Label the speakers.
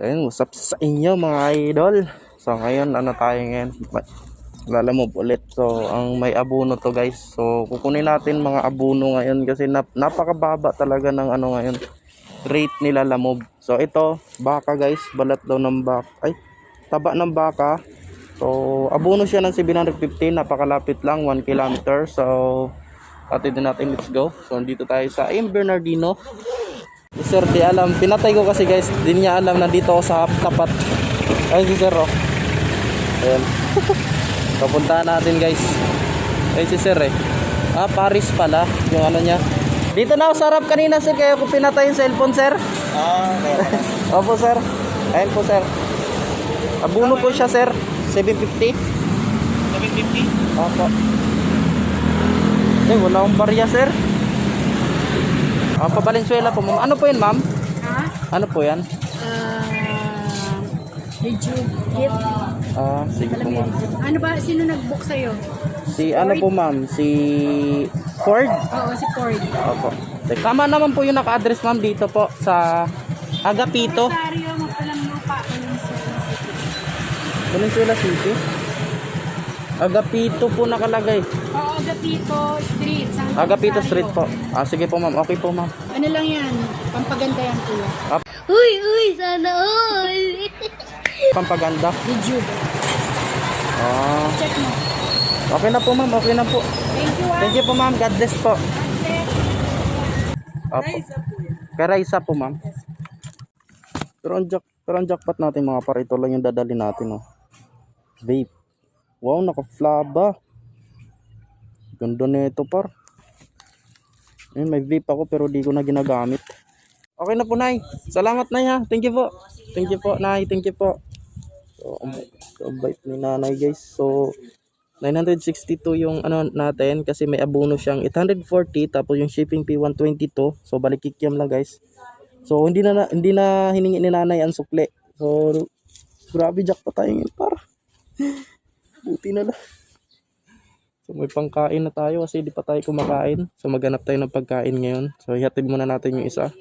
Speaker 1: Ayun, what's up sa inyo mga idol? So ngayon, ano tayo ngayon? Lalamove ulit. So ang may abono to guys. So kukunin natin mga abono ngayon kasi napakababa talaga ng ano ngayon, rate nila lamove. So ito, baka guys, balat daw ng baka. Ay, taba ng baka. So abono siya ng 750, napakalapit lang, 1 kilometer. So atin din natin, let's go. So dito tayo sa M. Bernardino. Si Sir di alam, pinatay ko kasi guys, di niya alam na dito ako sa tapat. Ayun si Sir oh. Ayun. Papuntahan natin guys. Ayun si Sir eh. Ah, Paris pala yung ano niya. Dito na ako sa harap kanina sir, kaya ko pinatay yung cellphone sir. Ah, okay. Opo sir. Ayun po sir. Abuno po siya sir, 750. 750? Opo. Eh, wala akong barya sir. Pa Valenzuela po, ma'am. Ano po yun, ma'am? Ha? Ano po yan?
Speaker 2: YouTube kit.
Speaker 1: Sige po, ma'am.
Speaker 2: Ano ba? Sino nag-book sa'yo?
Speaker 1: Si ano po, ma'am? Si Ford?
Speaker 2: Oo, si Ford.
Speaker 1: Opo. Tama naman po yung naka-address, ma'am, dito po sa Agapito.
Speaker 2: Rosario, Mapalang Lupa,
Speaker 1: Valenzuela City? Agapito po nakalagay.
Speaker 2: Oo, Agapito Street.
Speaker 1: Agapito Street po. Sige po, ma'am. Okay po, ma'am.
Speaker 2: Ano lang yan? Pampaganda yan, kuya.
Speaker 3: Uy, sana all.
Speaker 1: Pampaganda.
Speaker 2: YouTube. Check mo.
Speaker 1: Okay na po, ma'am. Okay na po.
Speaker 2: Thank you,
Speaker 1: Thank you po, ma'am. God bless po. Opo. Kaya isa po, ma'am. Pero ang jackpot natin mga par, ito lang yung dadali natin, oh. Vape. Wow, naka-flaba. Ganda nito par. Ayun, may vape ako pero di ko na ginagamit. Okay na po, Nay. Salamat, Nay, ha. Thank you po. Thank you po, Nay. Thank you po. So, ang bait ni Nanay, guys. So, 962 yung ano natin kasi may abono siyang 840 tapos yung shipping fee 122. So, balikikyam lang, guys. So, hindi na hiningi ni Nanay ang sukli. So, grabe jackpot tayo ngayon, par. Buti na lang. So may pangkain na tayo kasi di pa tayo kumakain. So maghanap tayo ng pagkain ngayon. So ihatid muna natin yung isa.